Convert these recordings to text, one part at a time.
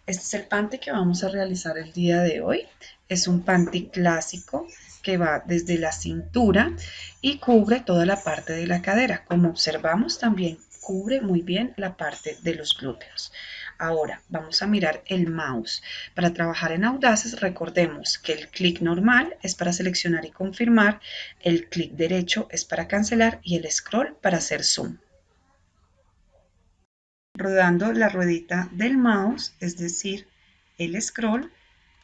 Este es el panty que vamos a realizar el día de hoy. Es un panty clásico que va desde la cintura y cubre toda la parte de la cadera. Como observamos, también cubre muy bien la parte de los glúteos. Ahora vamos a mirar el mouse. Para trabajar en Audaces, recordemos que el clic normal es para seleccionar y confirmar, el clic derecho es para cancelar y el scroll para hacer zoom. Rodando la ruedita del mouse, es decir, el scroll,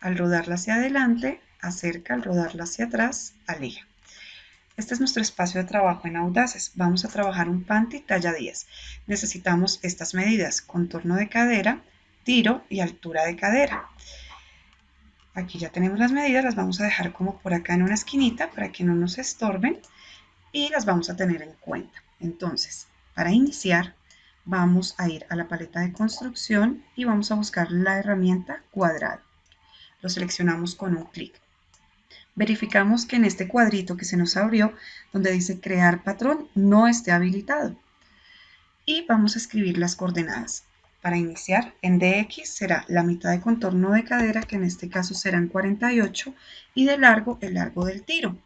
al rodarla hacia adelante, acerca, al rodarla hacia atrás, aleja. Este es nuestro espacio de trabajo en Audaces. Vamos a trabajar un panty talla 10. Necesitamos estas medidas: contorno de cadera, tiro y altura de cadera. Aquí ya tenemos las medidas, las vamos a dejar como por acá en una esquinita para que no nos estorben y las vamos a tener en cuenta. Entonces, para iniciar, vamos a ir a la paleta de construcción y vamos a buscar la herramienta cuadrado. Lo seleccionamos con un clic. Verificamos que en este cuadrito que se nos abrió, donde dice crear patrón, no esté habilitado. Y vamos a escribir las coordenadas. Para iniciar, en DX será la mitad de contorno de cadera, que en este caso serán 48, y de largo, el largo del tiro.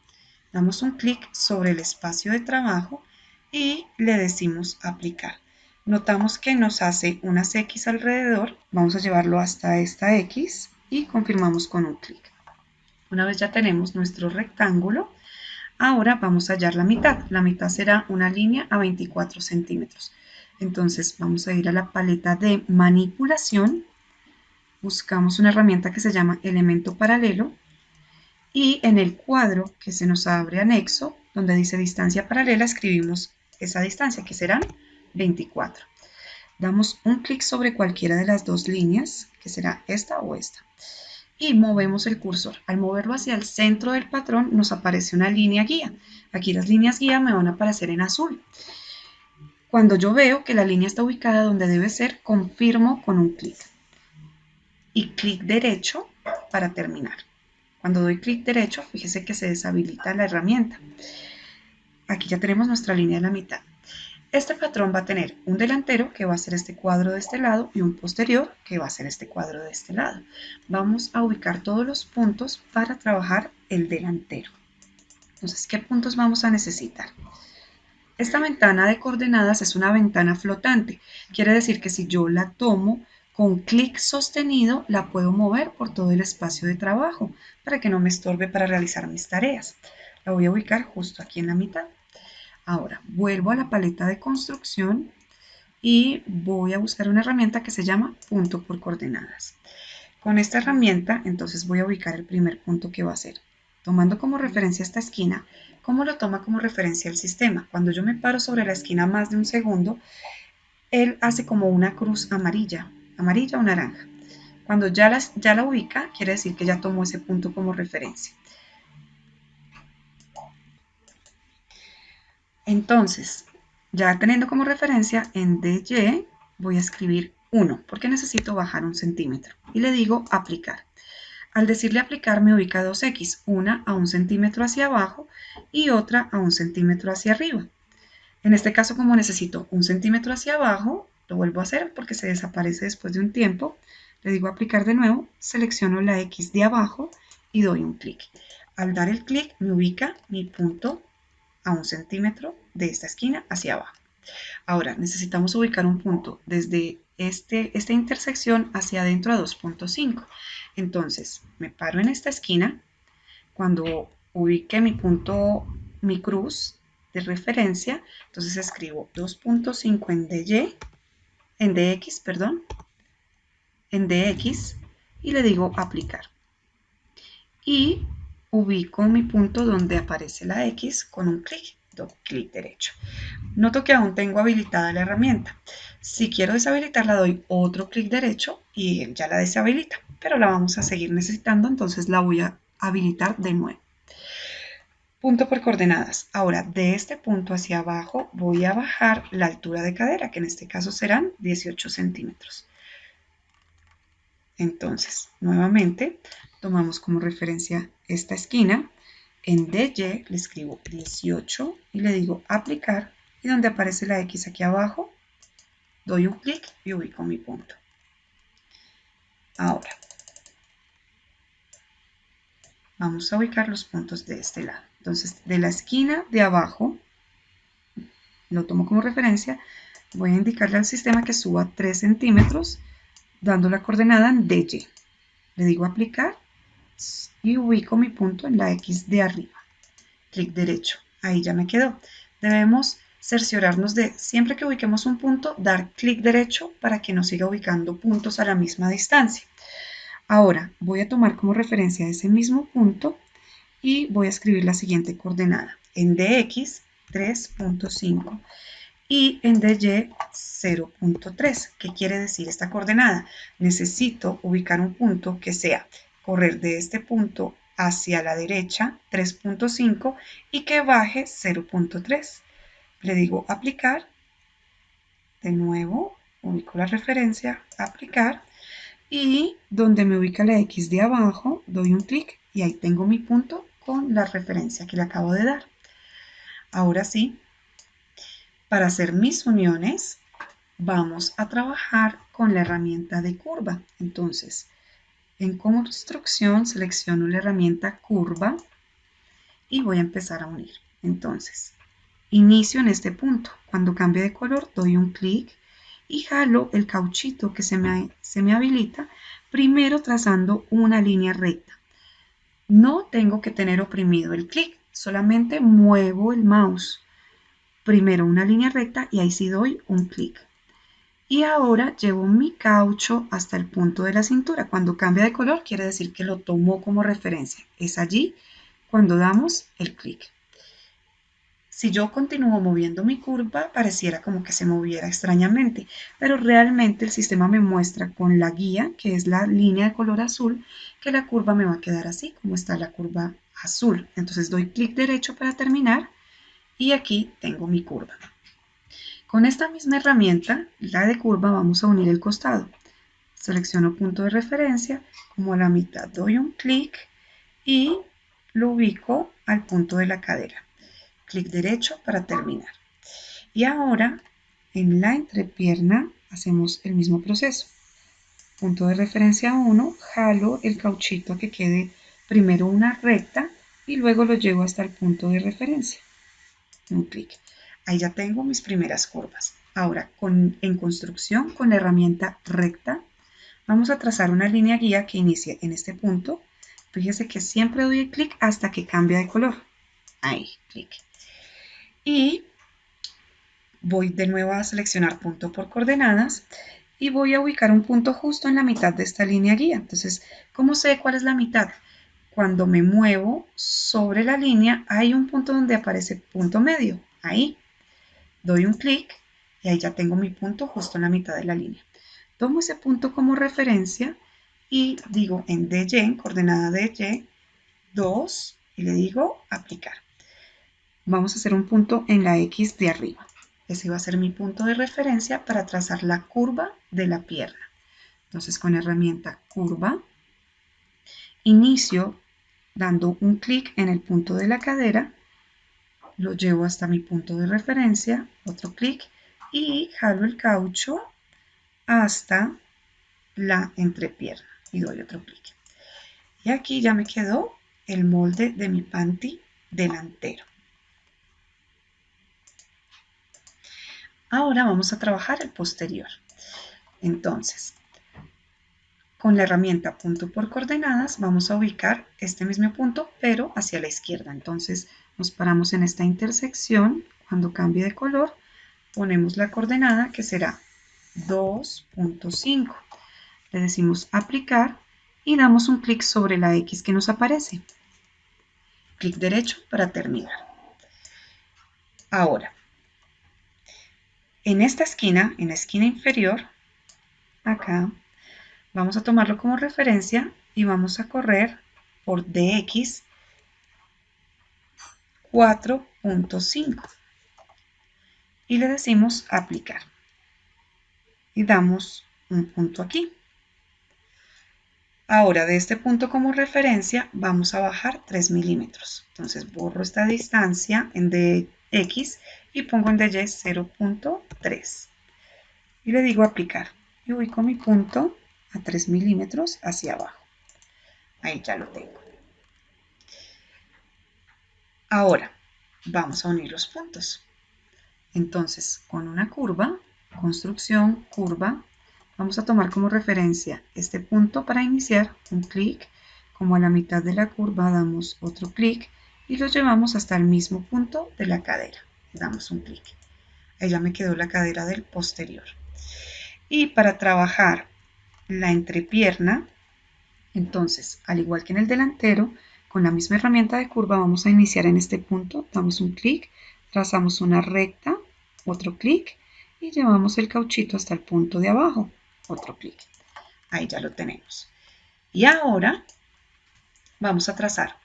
Damos un clic sobre el espacio de trabajo y le decimos aplicar. Notamos que nos hace unas X alrededor. Vamos a llevarlo hasta esta X y confirmamos con un clic. Una vez ya tenemos nuestro rectángulo, ahora vamos a hallar la mitad. La mitad será una línea a 24 centímetros. Entonces vamos a ir a la paleta de manipulación. Buscamos una herramienta que se llama elemento paralelo. Y en el cuadro que se nos abre anexo, donde dice distancia paralela, escribimos esa distancia, que serán 24. Damos un clic sobre cualquiera de las dos líneas, que será esta o esta, y movemos el cursor. Al moverlo hacia el centro del patrón nos aparece una línea guía. Aquí las líneas guía me van a aparecer en azul. Cuando yo veo que la línea está ubicada donde debe ser, confirmo con un clic. Y clic derecho para terminar. Cuando doy clic derecho, fíjese que se deshabilita la herramienta. Aquí ya tenemos nuestra línea de la mitad. Este patrón va a tener un delantero, que va a ser este cuadro de este lado, y un posterior, que va a ser este cuadro de este lado. Vamos a ubicar todos los puntos para trabajar el delantero. Entonces, ¿qué puntos vamos a necesitar? Esta ventana de coordenadas es una ventana flotante. Quiere decir que si yo la tomo con clic sostenido, la puedo mover por todo el espacio de trabajo para que no me estorbe para realizar mis tareas. La voy a ubicar justo aquí en la mitad. Ahora vuelvo a la paleta de construcción y voy a buscar una herramienta que se llama punto por coordenadas. Con esta herramienta, entonces voy a ubicar el primer punto, que va a ser, tomando como referencia esta esquina. ¿Cómo lo toma como referencia el sistema? Cuando yo me paro sobre la esquina más de un segundo, él hace como una cruz amarilla o naranja. Cuando ya la ubica, quiere decir que ya tomó ese punto como referencia. Entonces, ya teniendo como referencia en DY, voy a escribir 1, porque necesito bajar 1 centímetro. Y le digo aplicar. Al decirle aplicar, me ubica dos X, una a 1 centímetro hacia abajo y otra a 1 centímetro hacia arriba. En este caso, como necesito 1 centímetro hacia abajo, lo vuelvo a hacer porque se desaparece después de un tiempo. Le digo aplicar de nuevo, selecciono la X de abajo y doy un clic. Al dar el clic, me ubica mi punto a 1 centímetro de esta esquina hacia abajo. Ahora necesitamos ubicar un punto desde esta intersección hacia adentro a 2.5. Entonces me paro en esta esquina. Cuando ubique mi punto, mi cruz de referencia, entonces escribo 2.5 en DX, en DX, y le digo aplicar. Y ubico mi punto donde aparece la X con un clic, clic derecho. Noto que aún tengo habilitada la herramienta. Si quiero deshabilitarla, doy otro clic derecho y ya la deshabilita, pero la vamos a seguir necesitando, entonces la voy a habilitar de nuevo. Punto por coordenadas. Ahora, de este punto hacia abajo voy a bajar la altura de cadera, que en este caso serán 18 centímetros. Entonces, nuevamente, tomamos como referencia esta esquina. En DY le escribo 18 y le digo aplicar, y donde aparece la X aquí abajo, doy un clic y ubico mi punto. Ahora, vamos a ubicar los puntos de este lado. Entonces, de la esquina de abajo, lo tomo como referencia, voy a indicarle al sistema que suba 3 centímetros, dando la coordenada en DY. Le digo aplicar y ubico mi punto en la X de arriba. Clic derecho. Ahí ya me quedó. Debemos cerciorarnos de, siempre que ubiquemos un punto, dar clic derecho para que nos siga ubicando puntos a la misma distancia. Ahora voy a tomar como referencia ese mismo punto y voy a escribir la siguiente coordenada. En DX 3.5 y en DY 0.3. ¿Qué quiere decir esta coordenada? Necesito ubicar un punto que sea correr de este punto hacia la derecha 3.5 y que baje 0.3. Le digo aplicar, de nuevo ubico la referencia, aplicar, y donde me ubica la X de abajo doy un clic y ahí tengo mi punto con la referencia que le acabo de dar. Ahora sí, para hacer mis uniones vamos a trabajar con la herramienta de curva. Entonces, en construcción selecciono la herramienta curva y voy a empezar a unir. Entonces, inicio en este punto. Cuando cambie de color doy un clic y jalo el cauchito que se me habilita, primero trazando una línea recta. No tengo que tener oprimido el clic, solamente muevo el mouse. Primero una línea recta y ahí sí doy un clic. Y ahora llevo mi caucho hasta el punto de la cintura. Cuando cambia de color quiere decir que lo tomó como referencia. Es allí cuando damos el clic. Si yo continúo moviendo mi curva, pareciera como que se moviera extrañamente, pero realmente el sistema me muestra con la guía, que es la línea de color azul, que la curva me va a quedar así, como está la curva azul. Entonces doy clic derecho para terminar y aquí tengo mi curva. Con esta misma herramienta, la de curva, vamos a unir el costado. Selecciono punto de referencia, como a la mitad doy un clic y lo ubico al punto de la cadera. Clic derecho para terminar. Y ahora, en la entrepierna, hacemos el mismo proceso. Punto de referencia 1, jalo el cauchito que quede primero una recta y luego lo llevo hasta el punto de referencia. Un clic. Ahí ya tengo mis primeras curvas. Ahora, en construcción, con la herramienta recta, vamos a trazar una línea guía que inicie en este punto. Fíjese que siempre doy clic hasta que cambia de color. Ahí, clic. Y voy de nuevo a seleccionar punto por coordenadas y voy a ubicar un punto justo en la mitad de esta línea guía. Entonces, ¿cómo sé cuál es la mitad? Cuando me muevo sobre la línea, hay un punto donde aparece punto medio. Ahí. Doy un clic y ahí ya tengo mi punto justo en la mitad de la línea. Tomo ese punto como referencia y digo en DY, en coordenada DY, 2, y le digo aplicar. Vamos a hacer un punto en la X de arriba. Ese va a ser mi punto de referencia para trazar la curva de la pierna. Entonces, con la herramienta curva, inicio dando un clic en el punto de la cadera, lo llevo hasta mi punto de referencia, otro clic, y jalo el caucho hasta la entrepierna y doy otro clic. Y aquí ya me quedó el molde de mi panty delantero. Ahora vamos a trabajar el posterior. Entonces, con la herramienta punto por coordenadas vamos a ubicar este mismo punto, pero hacia la izquierda. Entonces nos paramos en esta intersección. Cuando cambie de color, ponemos la coordenada que será 2.5. Le decimos aplicar y damos un clic sobre la X que nos aparece. Clic derecho para terminar. Ahora, en esta esquina, en la esquina inferior, acá, vamos a tomarlo como referencia y vamos a correr por DX 4.5 y le decimos aplicar y damos un punto aquí. Ahora de este punto como referencia vamos a bajar 3 milímetros. Entonces borro esta distancia en DX y pongo en DY 0.3 y le digo aplicar y ubico mi punto a 3 milímetros hacia abajo. Ahí ya lo tengo. Ahora vamos a unir los puntos. Entonces, con una curva, construcción, curva, vamos a tomar como referencia este punto para iniciar, un clic, como a la mitad de la curva damos otro clic y lo llevamos hasta el mismo punto de la cadera. Damos un clic. Ahí ya me quedó la cadera del posterior. Y para trabajar la entrepierna, entonces, al igual que en el delantero, con la misma herramienta de curva vamos a iniciar en este punto, damos un clic, trazamos una recta, otro clic y llevamos el cauchito hasta el punto de abajo, otro clic. Ahí ya lo tenemos. Y ahora vamos a trazar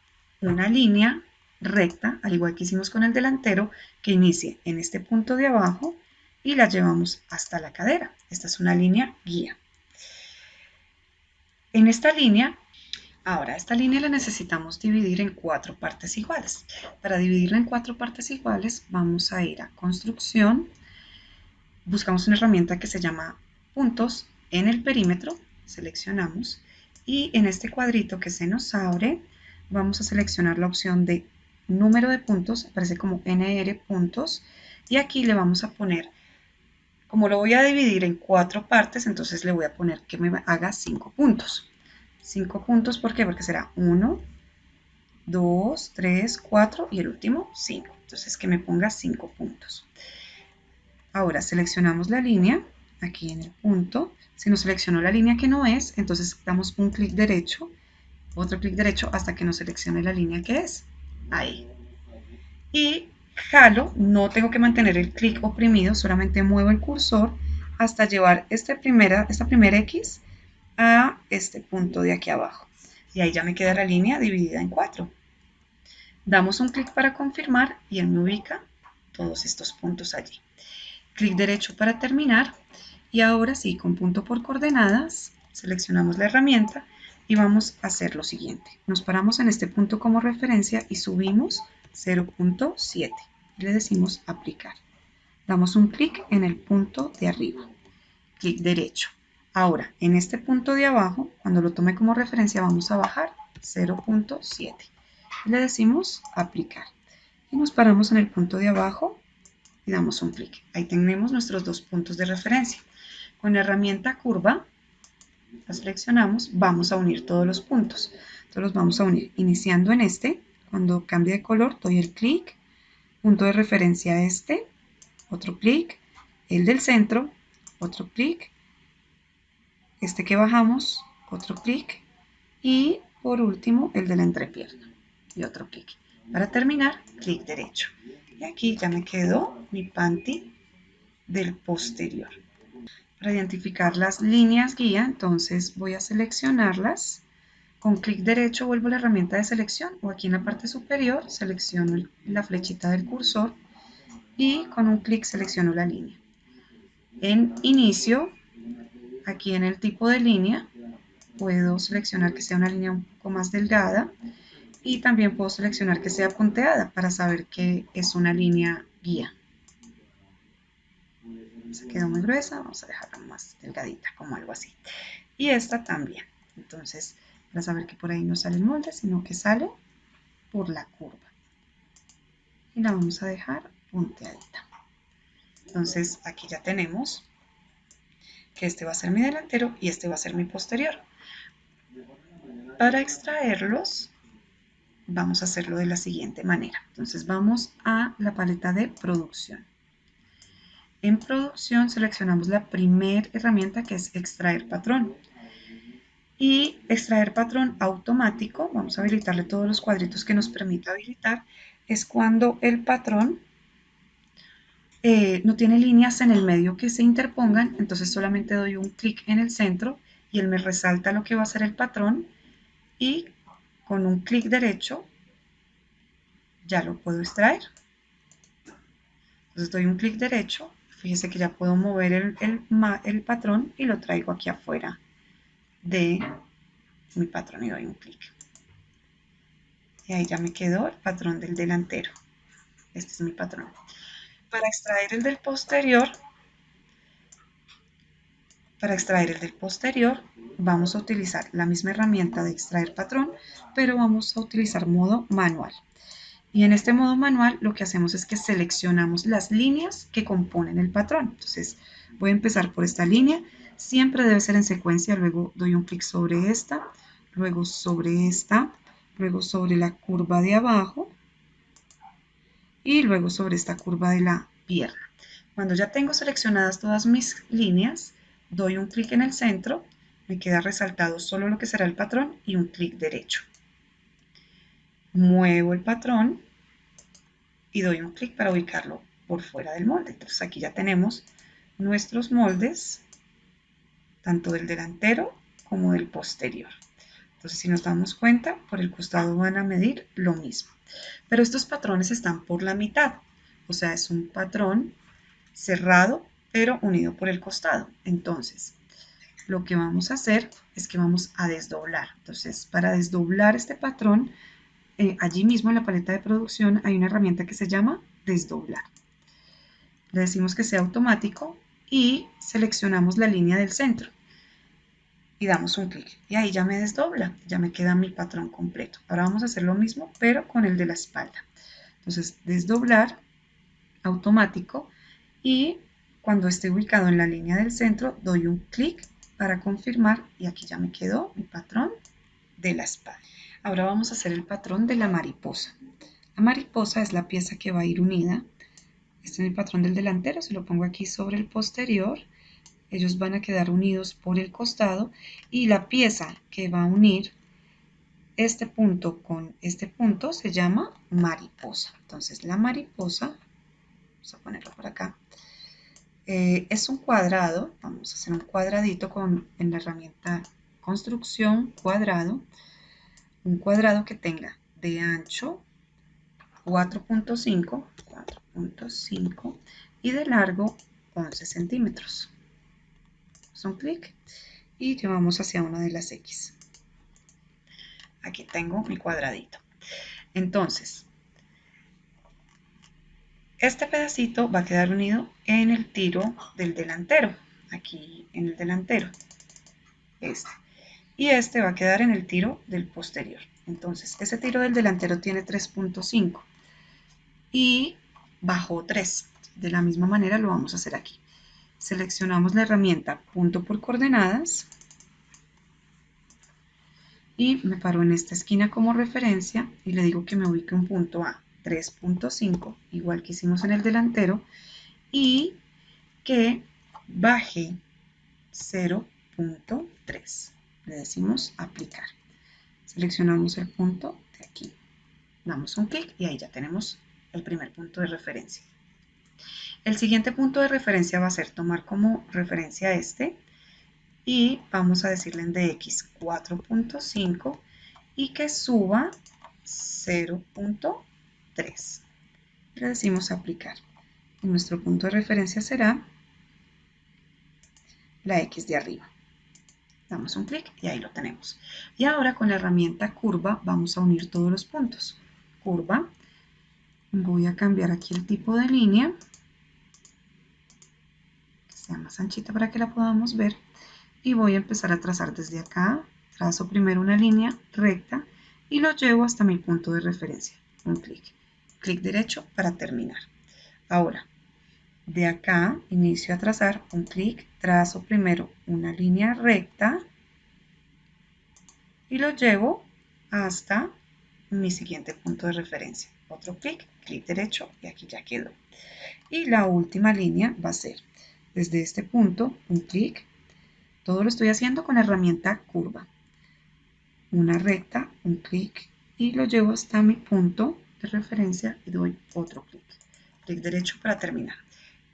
una línea recta, al igual que hicimos con el delantero, que inicie en este punto de abajo y la llevamos hasta la cadera. Esta es una línea guía. En esta línea, ahora esta línea la necesitamos dividir en 4 partes iguales. Para dividirla en 4 partes iguales vamos a ir a construcción, buscamos una herramienta que se llama puntos en el perímetro, seleccionamos y en este cuadrito que se nos abre vamos a seleccionar la opción de número de puntos, aparece como NR puntos y aquí le vamos a poner, como lo voy a dividir en 4 partes, entonces le voy a poner que me haga 5 puntos. 5 puntos, ¿por qué? Porque será 1, 2, 3, 4 y el último 5. Entonces que me ponga 5 puntos. Ahora seleccionamos la línea, aquí en el punto. Si nos seleccionó la línea que no es, entonces damos un clic derecho, otro clic derecho hasta que nos seleccione la línea que es. Ahí. Y jalo, no tengo que mantener el clic oprimido, solamente muevo el cursor hasta llevar esta primera X a este punto de aquí abajo. Y ahí ya me queda la línea dividida en 4. Damos un clic para confirmar y él me ubica todos estos puntos allí. Clic derecho para terminar y ahora sí, con punto por coordenadas, seleccionamos la herramienta y vamos a hacer lo siguiente. Nos paramos en este punto como referencia y subimos 0.7 y le decimos aplicar. Damos un clic en el punto de arriba, clic derecho. Ahora, en este punto de abajo, cuando lo tome como referencia, vamos a bajar 0.7 y le decimos aplicar. Y nos paramos en el punto de abajo y damos un clic. Ahí tenemos nuestros 2 puntos de referencia. Con la herramienta curva, la seleccionamos, vamos a unir todos los puntos. Entonces los vamos a unir iniciando en este. Cuando cambie de color, doy el clic, punto de referencia este, otro clic, el del centro, otro clic, este que bajamos, otro clic y por último el de la entrepierna y otro clic. Para terminar, clic derecho. Y aquí ya me quedó mi panty del posterior. Para identificar las líneas guía, entonces voy a seleccionarlas. Con clic derecho vuelvo a la herramienta de selección o aquí en la parte superior selecciono la flechita del cursor y con un clic selecciono la línea. En inicio, aquí en el tipo de línea, puedo seleccionar que sea una línea un poco más delgada y también puedo seleccionar que sea punteada para saber que es una línea guía. Se quedó muy gruesa, vamos a dejarla más delgadita, como algo así. Y esta también. Entonces, para saber que por ahí no sale el molde, sino que sale por la curva. Y la vamos a dejar punteadita. Entonces, aquí ya tenemos que este va a ser mi delantero y este va a ser mi posterior. Para extraerlos, vamos a hacerlo de la siguiente manera. Entonces, vamos a la paleta de producción. En producción seleccionamos la primera herramienta que es extraer patrón. Y extraer patrón automático, vamos a habilitarle todos los cuadritos que nos permita habilitar, es cuando el patrón no tiene líneas en el medio que se interpongan, entonces solamente doy un clic en el centro y él me resalta lo que va a ser el patrón y con un clic derecho ya lo puedo extraer. Entonces doy un clic derecho, fíjese que ya puedo mover el patrón y lo traigo aquí afuera de mi patrón y doy un clic. Y ahí ya me quedó el patrón del delantero. Este es mi patrón. Para extraer el del posterior, Para extraer el del posterior vamos a utilizar la misma herramienta de extraer patrón, pero vamos a utilizar modo manual. Y en este modo manual lo que hacemos es que seleccionamos las líneas que componen el patrón. Entonces voy a empezar por esta línea, siempre debe ser en secuencia, luego doy un clic sobre esta, luego sobre esta, luego sobre la curva de abajo y luego sobre esta curva de la pierna. Cuando ya tengo seleccionadas todas mis líneas, doy un clic en el centro, me queda resaltado solo lo que será el patrón y un clic derecho. Muevo el patrón y doy un clic para ubicarlo por fuera del molde. Entonces aquí ya tenemos nuestros moldes, tanto del delantero como del posterior. Entonces si nos damos cuenta, por el costado van a medir lo mismo. Pero estos patrones están por la mitad, o sea, es un patrón cerrado, pero unido por el costado. Entonces, lo que vamos a hacer es que vamos a desdoblar. Entonces, para desdoblar este patrón, allí mismo en la paleta de producción hay una herramienta que se llama desdoblar. Le decimos que sea automático y seleccionamos la línea del centro y damos un clic y ahí ya me desdobla, ya me queda mi patrón completo. Ahora vamos a hacer lo mismo pero con el de la espalda. Entonces desdoblar, automático, y cuando esté ubicado en la línea del centro doy un clic para confirmar y aquí ya me quedó mi patrón de la espalda. Ahora vamos a hacer el patrón de la mariposa. La mariposa es la pieza que va a ir unida. Este es mi patrón del delantero, se lo pongo aquí sobre el posterior. Ellos van a quedar unidos por el costado y la pieza que va a unir este punto con este punto se llama mariposa. Entonces la mariposa, vamos a ponerlo por acá, es un cuadrado. Vamos a hacer un cuadradito en la herramienta construcción cuadrado, un cuadrado que tenga de ancho 4.5 y de largo 11 centímetros. Un clic y llevamos hacia una de las X. Aquí tengo mi cuadradito. Entonces, este pedacito va a quedar unido en el tiro del delantero, aquí en el delantero, y este va a quedar en el tiro del posterior. Entonces, ese tiro del delantero tiene 3.5 y bajó 3. De la misma manera lo vamos a hacer aquí. Seleccionamos la herramienta punto por coordenadas y me paro en esta esquina como referencia y le digo que me ubique un punto a 3.5, igual que hicimos en el delantero, y que baje 0.3. Le decimos aplicar. Seleccionamos el punto de aquí, damos un clic y ahí ya tenemos el primer punto de referencia. El siguiente punto de referencia va a ser tomar como referencia este y vamos a decirle en DX 4.5 y que suba 0.3. Le decimos aplicar. Y nuestro punto de referencia será la X de arriba. Damos un clic y ahí lo tenemos. Y ahora con la herramienta curva vamos a unir todos los puntos. Curva. Voy a cambiar aquí el tipo de línea, que sea más anchita para que la podamos ver. Y voy a empezar a trazar desde acá. Trazo primero una línea recta y lo llevo hasta mi punto de referencia. Un clic. Clic derecho para terminar. Ahora, de acá inicio a trazar un clic, trazo primero una línea recta y lo llevo hasta mi siguiente punto de referencia. Otro clic, clic derecho y aquí ya quedó. Y la última línea va a ser desde este punto un clic. Todo lo estoy haciendo con la herramienta curva. Una recta, un clic y lo llevo hasta mi punto de referencia y doy otro clic. Clic derecho para terminar.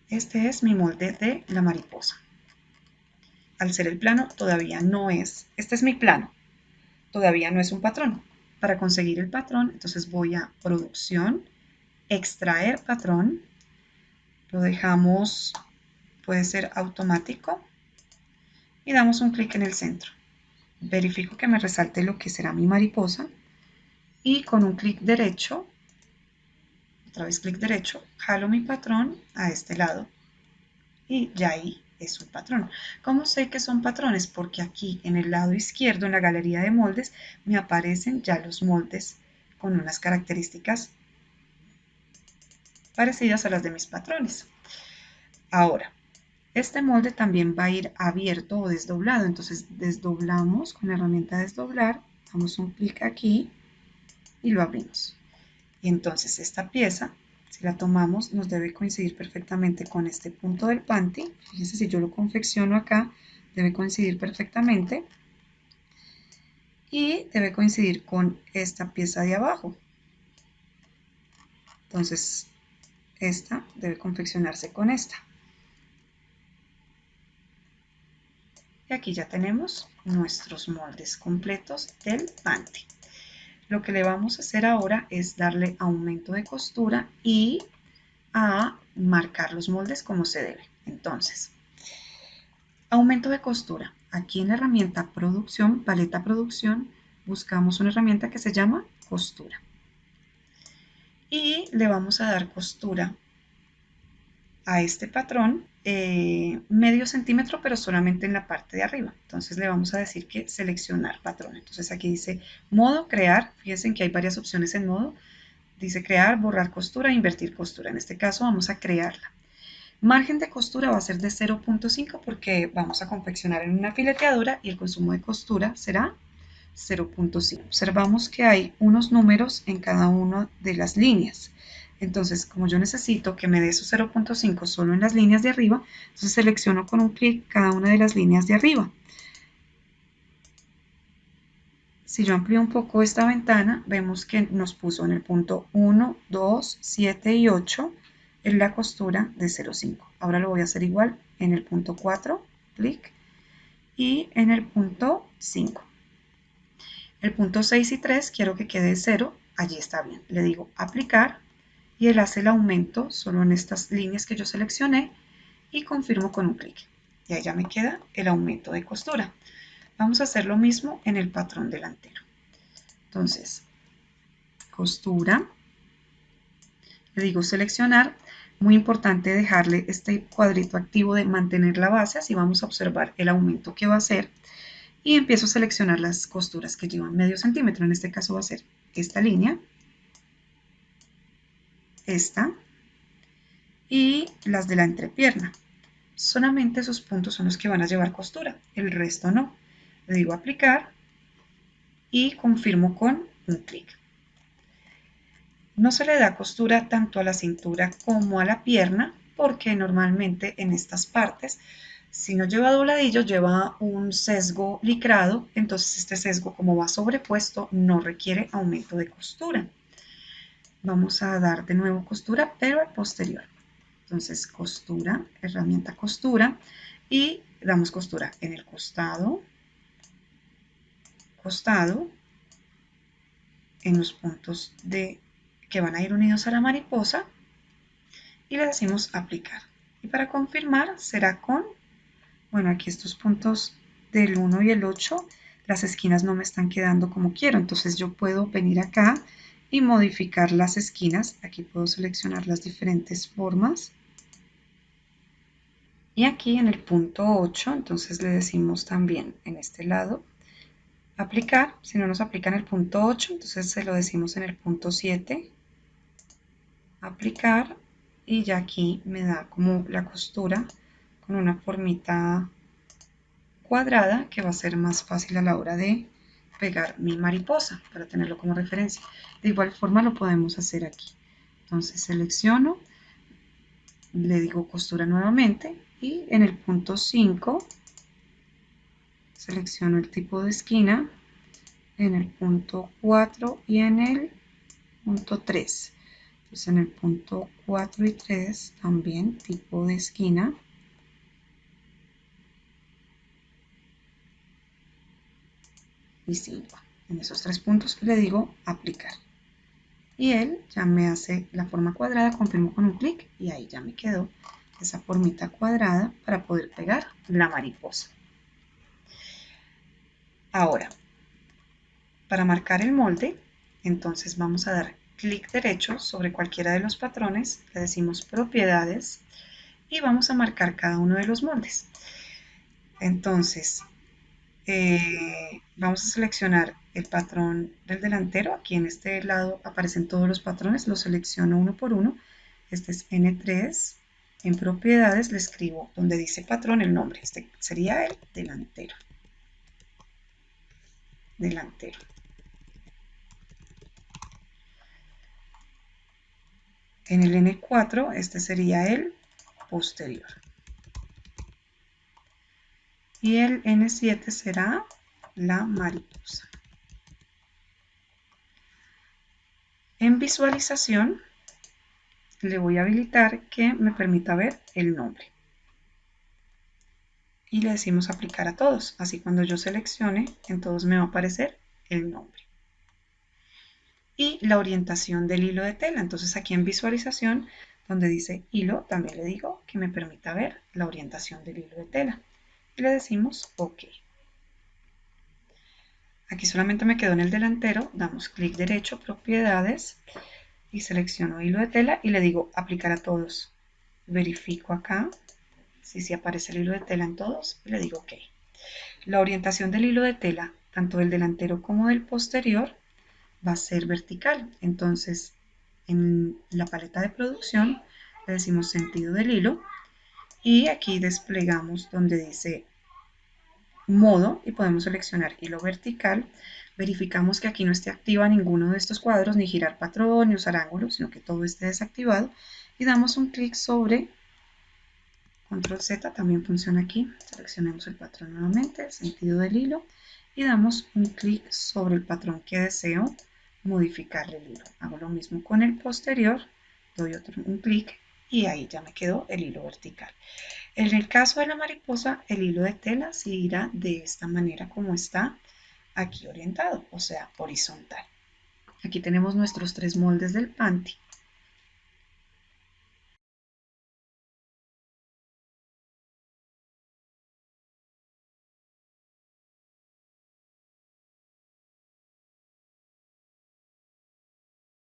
Este es mi molde de la mariposa. Al ser el plano todavía no es, este es mi plano, todavía no es un patrón. Para conseguir el patrón, entonces voy a producción, extraer patrón, lo dejamos, puede ser automático, y damos un clic en el centro. Verifico que me resalte lo que será mi mariposa y con un clic derecho, otra vez clic derecho, jalo mi patrón a este lado y ya ahí es un patrón. ¿Cómo sé que son patrones? Porque aquí en el lado izquierdo, en la galería de moldes, me aparecen ya los moldes con unas características parecidas a las de mis patrones. Ahora, este molde también va a ir abierto o desdoblado, entonces desdoblamos con la herramienta desdoblar, damos un clic aquí y lo abrimos. Y entonces esta pieza, si la tomamos, nos debe coincidir perfectamente con este punto del panty. Fíjense, si yo lo confecciono acá, debe coincidir perfectamente. Y debe coincidir con esta pieza de abajo. Entonces, esta debe confeccionarse con esta. Y aquí ya tenemos nuestros moldes completos del panty. Lo que le vamos a hacer ahora es darle aumento de costura y a marcar los moldes como se debe. Entonces, aumento de costura. Aquí en la herramienta producción, paleta producción, buscamos una herramienta que se llama costura. Y le vamos a dar costura a este patrón medio centímetro, pero solamente en la parte de arriba. Entonces le vamos a decir que seleccionar patrón. Entonces aquí dice modo, crear. Fíjense que hay varias opciones en modo. Dice crear, borrar costura, invertir costura. En este caso vamos a crearla. Margen de costura va a ser de 0.5 porque vamos a confeccionar en una fileteadora y el consumo de costura será 0.5. Observamos que hay unos números en cada una de las líneas. Entonces, como yo necesito que me dé esos 0.5 solo en las líneas de arriba, entonces selecciono con un clic cada una de las líneas de arriba. Si yo amplío un poco esta ventana, vemos que nos puso en el punto 1, 2, 7 y 8 en la costura de 0.5. Ahora lo voy a hacer igual en el punto 4, clic, y en el punto 5. El punto 6 y 3 quiero que quede 0, allí está bien. Le digo aplicar y él hace el aumento solo en estas líneas que yo seleccioné y confirmo con un clic. Y ahí ya me queda el aumento de costura. Vamos a hacer lo mismo en el patrón delantero. Entonces, costura, le digo seleccionar. Muy importante dejarle este cuadrito activo de mantener la base, así vamos a observar el aumento que va a hacer. Y empiezo a seleccionar las costuras que llevan medio centímetro. En este caso va a ser esta línea, esta y las de la entrepierna. Solamente esos puntos son los que van a llevar costura, el resto no. Le digo aplicar y confirmo con un clic. No se le da costura tanto a la cintura como a la pierna porque normalmente en estas partes, si no lleva dobladillo, lleva un sesgo licrado, entonces este sesgo como va sobrepuesto no requiere aumento de costura. Vamos a dar de nuevo costura pero al posterior. Entonces costura, herramienta costura y damos costura en el costado, en los puntos que van a ir unidos a la mariposa y le decimos aplicar. Y para confirmar será con, bueno, aquí estos puntos del 1 y el 8, las esquinas no me están quedando como quiero, entonces yo puedo venir acá y modificar las esquinas. Aquí puedo seleccionar las diferentes formas. Y aquí en el punto 8, entonces le decimos también en este lado, aplicar. Si no nos aplica en el punto 8, entonces se lo decimos en el punto 7, aplicar. Y ya aquí me da como la costura con una formita cuadrada que va a ser más fácil a la hora de pegar mi mariposa para tenerlo como referencia. De igual forma lo podemos hacer aquí. Entonces selecciono, le digo costura nuevamente y en el punto 5 selecciono el tipo de esquina, en el punto 4 y en el punto 3. Entonces en el punto 4 y 3 también tipo de esquina. Y 5. En esos 3 puntos le digo aplicar. Y él ya me hace la forma cuadrada, confirmo con un clic y ahí ya me quedó esa formita cuadrada para poder pegar la mariposa. Ahora, para marcar el molde, entonces vamos a dar clic derecho sobre cualquiera de los patrones, le decimos propiedades y vamos a marcar cada uno de los moldes. Entonces, vamos a seleccionar el patrón del delantero. Aquí en este lado aparecen todos los patrones, los selecciono uno por uno. Este es N3. En propiedades le escribo donde dice patrón el nombre. Este sería el delantero. Delantero. En el N4 este sería el posterior. Y el N7 será la mariposa. En visualización le voy a habilitar que me permita ver el nombre. Y le decimos aplicar a todos. Así cuando yo seleccione, en todos me va a aparecer el nombre. Y la orientación del hilo de tela. Entonces aquí en visualización, donde dice hilo, también le digo que me permita ver la orientación del hilo de tela. Y le decimos OK. Aquí solamente me quedo en el delantero, damos clic derecho, propiedades, y selecciono hilo de tela y le digo aplicar a todos. Verifico acá si aparece el hilo de tela en todos y le digo OK. La orientación del hilo de tela, tanto del delantero como del posterior, va a ser vertical. Entonces, en la paleta de producción le decimos sentido del hilo y aquí desplegamos donde dice modo y podemos seleccionar hilo vertical. Verificamos que aquí no esté activa ninguno de estos cuadros, ni girar patrón, ni usar ángulos, sino que todo esté desactivado. Y damos un clic sobre Control Z, también funciona aquí. Seleccionemos el patrón nuevamente, el sentido del hilo, y damos un clic sobre el patrón que deseo modificarle el hilo. Hago lo mismo con el posterior, doy un clic y ahí ya me quedó el hilo vertical. En el caso de la mariposa, el hilo de tela se irá de esta manera como está aquí orientado, o sea, horizontal. Aquí tenemos nuestros 3 moldes del panty.